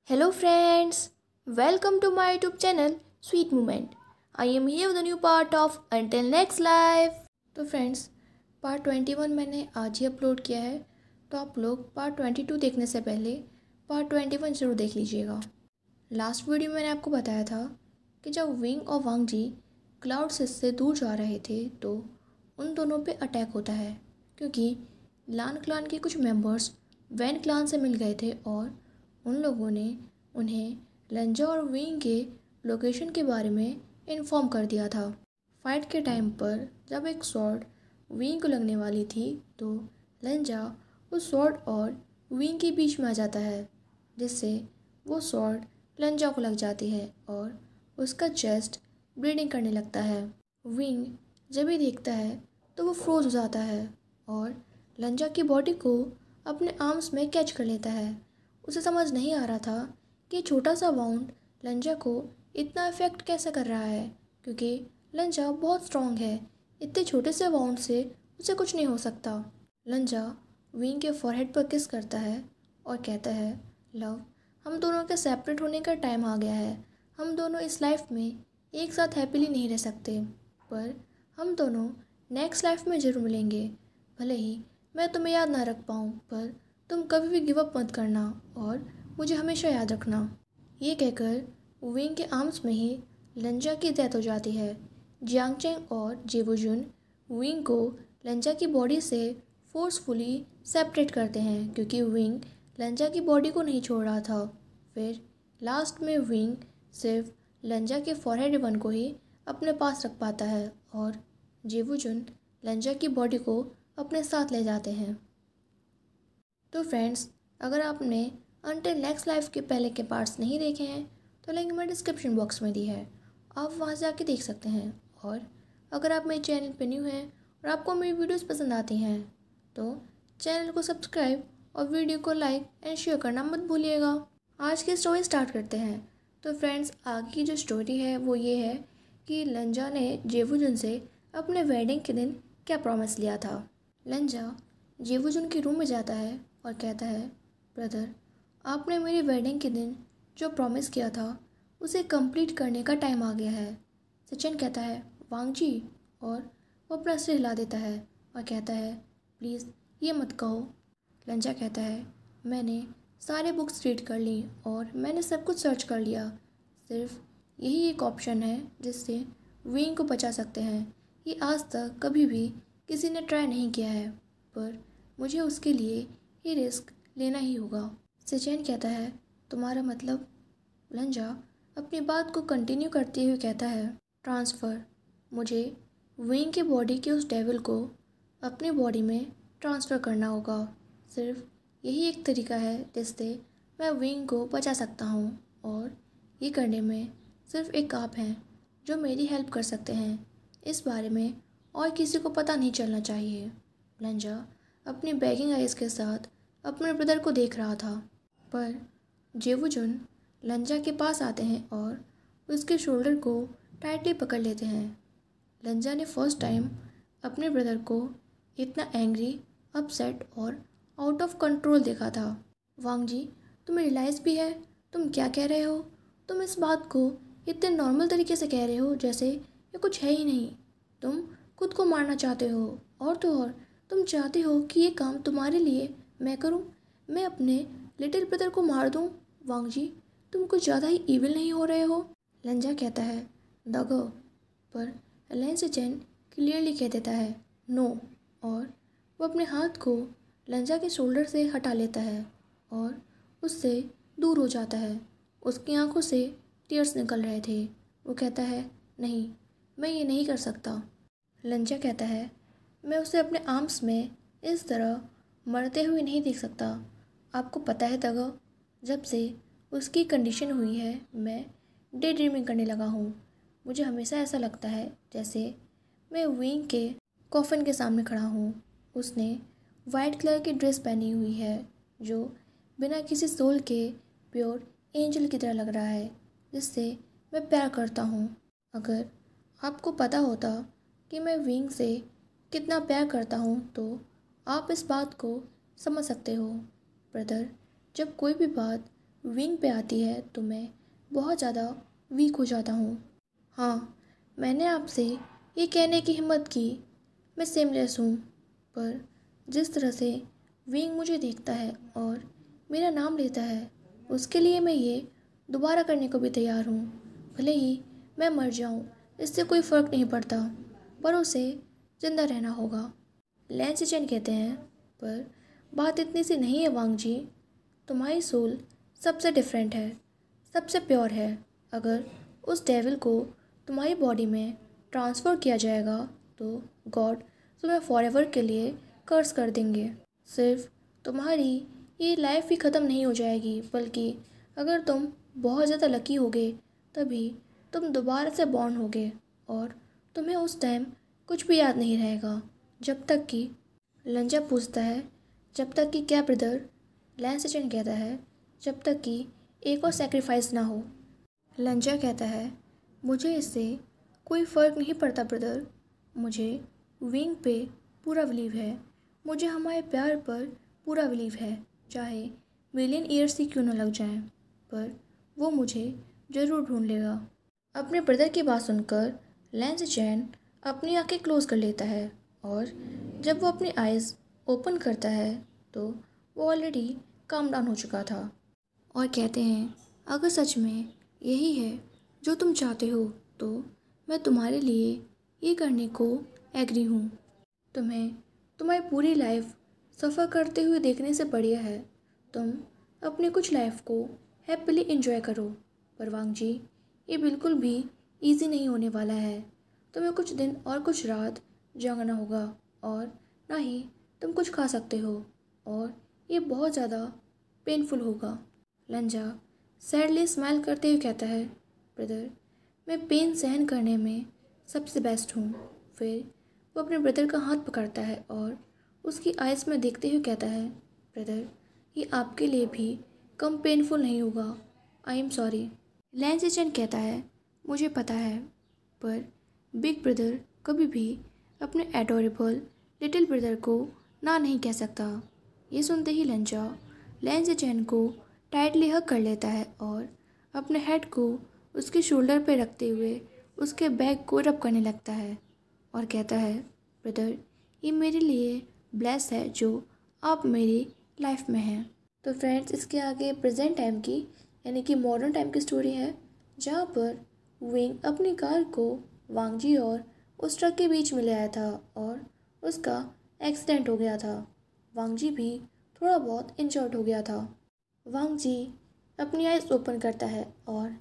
Hello friends, welcome to my YouTube channel Sweet Moment. I am here with a new part of Until Next Life. तो friends part 21 मैंने आज ही upload किया है, तो आप लोग पार्ट 22 देखने से पहले पार्ट 21 ज़रूर देख लीजिएगा। लास्ट वीडियो में मैंने आपको बताया था कि जब विंग और वांग जी क्लाउड से दूर जा रहे थे तो उन दोनों पे अटैक होता है, क्योंकि लान क्लान के कुछ मेंबर्स वैन क्लान से मिल गए थे और उन लोगों ने उन्हें लंजा और विंग के लोकेशन के बारे में इन्फॉर्म कर दिया था। फाइट के टाइम पर जब एक स्वॉर्ड विंग को लगने वाली थी तो लंजा उस स्वॉर्ड और विंग के बीच में आ जाता है, जिससे वो स्वॉर्ड लंजा को लग जाती है और उसका चेस्ट ब्लीडिंग करने लगता है। विंग जब भी देखता है तो वो फ्रोज हो जाता है और लंजा की बॉडी को अपने आर्म्स में कैच कर लेता है। उसे समझ नहीं आ रहा था कि छोटा सा वाउंड लंजा को इतना इफेक्ट कैसे कर रहा है, क्योंकि लंजा बहुत स्ट्रांग है। इतने छोटे से वाउंड से उसे कुछ नहीं हो सकता। लंजा विंग के फॉरहेड पर किस करता है और कहता है, लव, हम दोनों के सेपरेट होने का टाइम आ गया है। हम दोनों इस लाइफ में एक साथ हैप्पीली नहीं रह सकते, पर हम दोनों नेक्स्ट लाइफ में ज़रूर मिलेंगे। भले ही मैं तुम्हें याद ना रख पाऊँ, पर तुम कभी भी गिव अप मत करना और मुझे हमेशा याद रखना। ये कहकर विंग के आर्म्स में ही लंजा की डेथ हो जाती है। जियांग चेंग और जेवुजुन विंग को लंजा की बॉडी से फोर्सफुली सेपरेट करते हैं, क्योंकि विंग लंजा की बॉडी को नहीं छोड़ रहा था। फिर लास्ट में विंग सिर्फ लंजा के फॉरहेड वन को ही अपने पास रख पाता है और जेवुजुन लंजा की बॉडी को अपने साथ ले जाते हैं। तो फ्रेंड्स, अगर आपने अंटिल नेक्स्ट लाइफ के पहले के पार्ट्स नहीं देखे हैं तो लिंक मैं डिस्क्रिप्शन बॉक्स में दी है, आप वहां से आके देख सकते हैं। और अगर आप मेरे चैनल पे न्यू हैं और आपको मेरी वीडियोस पसंद आती हैं तो चैनल को सब्सक्राइब और वीडियो को लाइक एंड शेयर करना मत भूलिएगा। आज की स्टोरी स्टार्ट करते हैं। तो फ्रेंड्स, आगे की जो स्टोरी है वो ये है कि लंजा ने जेवुजुन से अपने वेडिंग के दिन क्या प्रॉमिस लिया था। लंजा जेवुजुन के रूम में जाता है और कहता है, ब्रदर, आपने मेरी वेडिंग के दिन जो प्रॉमिस किया था उसे कंप्लीट करने का टाइम आ गया है। सचिन कहता है, वांग जी, और वो अपना सिर हिला देता है और कहता है, प्लीज़ ये मत कहो। लंजा कहता है, मैंने सारे बुक्स रीड कर ली और मैंने सब कुछ सर्च कर लिया। सिर्फ यही एक ऑप्शन है जिससे विंग को बचा सकते हैं। ये आज तक कभी भी किसी ने ट्राई नहीं किया है, पर मुझे उसके लिए ये रिस्क लेना ही होगा। सचैन कहता है, तुम्हारा मतलब? लंजा अपनी बात को कंटिन्यू करते हुए कहता है, ट्रांसफ़र, मुझे विंग की बॉडी के उस डेविल को अपनी बॉडी में ट्रांसफ़र करना होगा। सिर्फ यही एक तरीका है जिससे मैं विंग को बचा सकता हूँ, और ये करने में सिर्फ एक आप हैं जो मेरी हेल्प कर सकते हैं। इस बारे में और किसी को पता नहीं चलना चाहिए। लंजा अपनी बैगिंग आइज़ के साथ अपने ब्रदर को देख रहा था, पर जेवुजुन लंजा के पास आते हैं और उसके शोल्डर को टाइटली पकड़ लेते हैं। लंजा ने फर्स्ट टाइम अपने ब्रदर को इतना एंग्री, अपसेट और आउट ऑफ कंट्रोल देखा था। वांग जी, तुम्हें रियलाइज़ भी है तुम क्या कह रहे हो? तुम इस बात को इतने नॉर्मल तरीके से कह रहे हो जैसे ये कुछ है ही नहीं। तुम खुद को मारना चाहते हो, और तो और तुम चाहते हो कि ये काम तुम्हारे लिए मैं करूं, मैं अपने लिटिल ब्रदर को मार दूं। वांग जी, तुम कुछ ज़्यादा ही ईविल नहीं हो रहे हो? लंजा कहता है, दगो, पर एलेन सेचेन क्लियरली कह देता है, नो, और वो अपने हाथ को लंजा के शोल्डर से हटा लेता है और उससे दूर हो जाता है। उसकी आंखों से टीयर्स निकल रहे थे। वो कहता है, नहीं, मैं ये नहीं कर सकता। लंजा कहता है, मैं उसे अपने आर्म्स में इस तरह मरते हुए नहीं देख सकता। आपको पता है दगा, जब से उसकी कंडीशन हुई है मैं डे ड्रीमिंग करने लगा हूँ। मुझे हमेशा ऐसा लगता है जैसे मैं विंग के कॉफिन के सामने खड़ा हूँ। उसने वाइट कलर की ड्रेस पहनी हुई है जो बिना किसी सोल के प्योर एंजल की तरह लग रहा है, जिससे मैं प्यार करता हूँ। अगर आपको पता होता कि मैं विंग से कितना प्यार करता हूँ तो आप इस बात को समझ सकते हो। ब्रदर, जब कोई भी बात विंग पे आती है तो मैं बहुत ज़्यादा वीक हो जाता हूँ। हाँ, मैंने आपसे ये कहने की हिम्मत की मैं सेमलेस हूँ, पर जिस तरह से विंग मुझे देखता है और मेरा नाम लेता है, उसके लिए मैं ये दोबारा करने को भी तैयार हूँ। भले ही मैं मर जाऊँ, इससे कोई फ़र्क नहीं पड़ता, पर उसे ज़िंदा रहना होगा। लैंस चैन कहते हैं, पर बात इतनी सी नहीं है वांग जी। तुम्हारी सोल सबसे डिफरेंट है, सबसे प्योर है। अगर उस डेविल को तुम्हारी बॉडी में ट्रांसफ़र किया जाएगा तो गॉड तुम्हें फॉरएवर के लिए कर्स कर देंगे। सिर्फ तुम्हारी ये लाइफ ही ख़त्म नहीं हो जाएगी, बल्कि अगर तुम बहुत ज़्यादा लकी होगे तभी तुम दोबारा से बॉर्न होगे और तुम्हें उस टाइम कुछ भी याद नहीं रहेगा। जब तक कि लंजा पूछता है, जब तक कि क्या ब्रदर? लैंस चैन कहता है, जब तक कि एक और सेक्रीफाइस ना हो। लंजा कहता है, मुझे इससे कोई फ़र्क नहीं पड़ता ब्रदर। मुझे विंग पे पूरा बिलीव है, मुझे हमारे प्यार पर पूरा बिलीव है, चाहे मिलियन ईयर्स ही क्यों न लग जाएं, पर वो मुझे ज़रूर ढूंढ लेगा। अपने ब्रदर की बात सुनकर लैंस चैन अपनी आंखें क्लोज कर लेता है और जब वो अपनी आइज़ ओपन करता है तो वो ऑलरेडी काम डाउन हो चुका था और कहते हैं, अगर सच में यही है जो तुम चाहते हो तो मैं तुम्हारे लिए ये करने को एग्री हूँ। तुम्हें तुम्हारी पूरी लाइफ सफ़र करते हुए देखने से बढ़िया है तुम अपनी कुछ लाइफ को हैप्पीली एंजॉय करो। पर वांग जी, ये बिल्कुल भी इजी नहीं होने वाला है। तुम्हें कुछ दिन और कुछ रात जागना होगा और ना ही तुम कुछ खा सकते हो और ये बहुत ज़्यादा पेनफुल होगा। लंजा सैडली स्माइल करते हुए कहता है, ब्रदर, मैं पेन सहन करने में सबसे बेस्ट हूँ। फिर वो अपने ब्रदर का हाथ पकड़ता है और उसकी आइज़ में देखते हुए कहता है, ब्रदर, ये आपके लिए भी कम पेनफुल नहीं होगा। I am sorry. लैंस चैन कहता है, मुझे पता है, पर बिग ब्रदर कभी भी अपने एडोरेबल लिटिल ब्रदर को ना नहीं कह सकता। ये सुनते ही लंजा लैंस चैन को टाइटली हग कर लेता है और अपने हेड को उसके शोल्डर पर रखते हुए उसके बैक को रब करने लगता है और कहता है, ब्रदर, ये मेरे लिए ब्लेस है जो आप मेरी लाइफ में हैं। तो फ्रेंड्स, इसके आगे प्रेजेंट टाइम की यानी कि मॉडर्न टाइम की स्टोरी है, जहाँ पर विंग अपनी कार को वांग जी और उस ट्रक के बीच में ले आया था और उसका एक्सीडेंट हो गया था। वांग जी भी थोड़ा बहुत इंजर्ड हो गया था। वांग जी अपनी आइज़ ओपन करता है और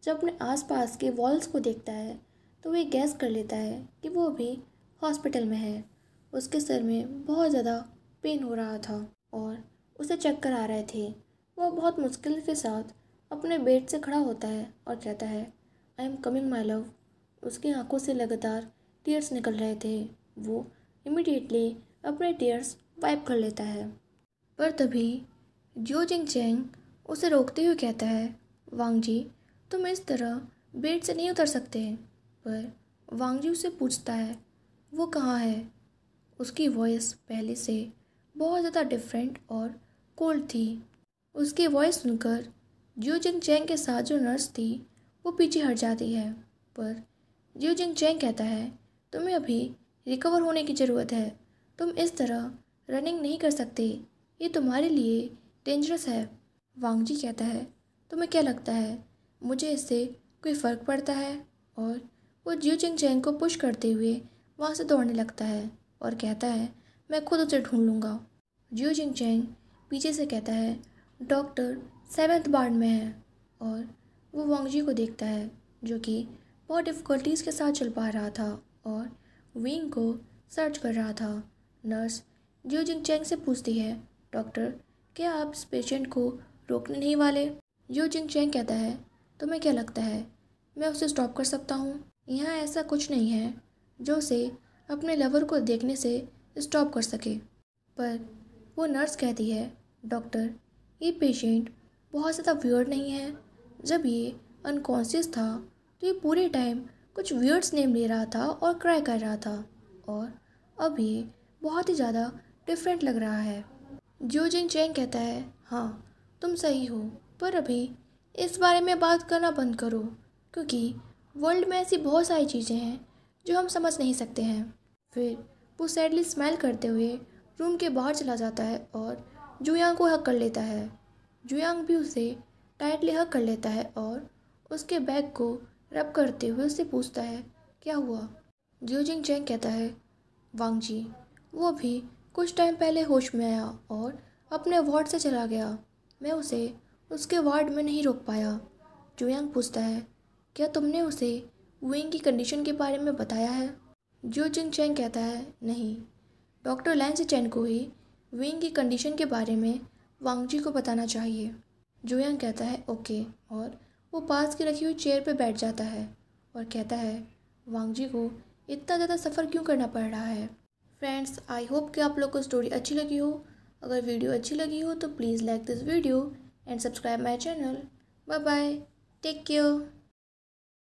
जब अपने आसपास के वॉल्स को देखता है तो वह गैस कर लेता है कि वो भी हॉस्पिटल में है। उसके सर में बहुत ज़्यादा पेन हो रहा था और उसे चक्कर आ रहे थे। वो बहुत मुश्किल के साथ अपने बेड से खड़ा होता है और कहता है, I am coming my love. उसकी आंखों से लगातार टीयर्स निकल रहे थे। वो इमीडिएटली अपने टीयर्स वाइप कर लेता है, पर तभी जियो जिंग चैंग उसे रोकते हुए कहता है, वांग जी, तुम इस तरह बेड से नहीं उतर सकते। पर वांग जी उसे पूछता है, वो कहाँ है? उसकी वॉइस पहले से बहुत ज़्यादा डिफरेंट और कोल्ड थी। उसकी वॉइस सुनकर जियो जिंग चैंग के साथ जो नर्स थी वो पीछे हट जाती है, पर जियो जिंग चैंग कहता है, तुम्हें अभी रिकवर होने की ज़रूरत है। तुम इस तरह रनिंग नहीं कर सकते, ये तुम्हारे लिए डेंजरस है। वांग जी कहता है, तुम्हें क्या लगता है मुझे इससे कोई फ़र्क पड़ता है? और वो जियो जिंग चैंग को पुश करते हुए वहाँ से दौड़ने लगता है और कहता है, मैं खुद उसे ढूंढ लूँगा। जियो जिंग चैंग पीछे से कहता है, डॉक्टर 7th वार्ड में है। और वो वांग जी को देखता है जो कि बहुत डिफ़िकल्टीज़ के साथ चल पा रहा था और विंग को सर्च कर रहा था। नर्स जियो जिंग चैंग से पूछती है, डॉक्टर, क्या आप इस पेशेंट को रोकने नहीं वाले? जियो जिंग चैंग कहता है, तुम्हें क्या लगता है मैं उसे स्टॉप कर सकता हूँ? यहाँ ऐसा कुछ नहीं है जो उसे अपने लवर को देखने से स्टॉप कर सके। पर वो नर्स कहती है, डॉक्टर, ये पेशेंट बहुत ज़्यादा वियर्ड नहीं है। जब ये अनकॉन्शियस था तो ये पूरे टाइम कुछ वियर्ड्स नेम ले रहा था और क्राई कर रहा था, और अब ये बहुत ही ज़्यादा डिफरेंट लग रहा है। जियो जिंग चैंग कहता है, हाँ तुम सही हो, पर अभी इस बारे में बात करना बंद करो, क्योंकि वर्ल्ड में ऐसी बहुत सारी चीज़ें हैं जो हम समझ नहीं सकते हैं। फिर वो सैडली स्माइल करते हुए रूम के बाहर चला जाता है और जुयांग को हक कर लेता है। जुयांग भी उसे टाइटली हक कर लेता है और उसके बैग को रब करते हुए उससे पूछता है, क्या हुआ? जियोजिंग चैंग कहता है, वांग जी, वो अभी कुछ टाइम पहले होश में आया और अपने वार्ड से चला गया। मैं उसे उसके वार्ड में नहीं रोक पाया। जुयांग पूछता है, क्या तुमने उसे वुइंग की कंडीशन के बारे में बताया है? जियोजिंग चैंग कहता है, नहीं, डॉक्टर लैंस चैन को ही वुइंग की कंडीशन के बारे में वांग जी को बताना चाहिए। जुयांग कहता है, ओके, और वो पास की रखी हुई चेयर पर बैठ जाता है और कहता है, वांग जी को इतना ज़्यादा सफ़र क्यों करना पड़ रहा है? फ्रेंड्स, आई होप कि आप लोग को स्टोरी अच्छी लगी हो। अगर वीडियो अच्छी लगी हो तो please like this video and subscribe my channel. Bye bye, take care.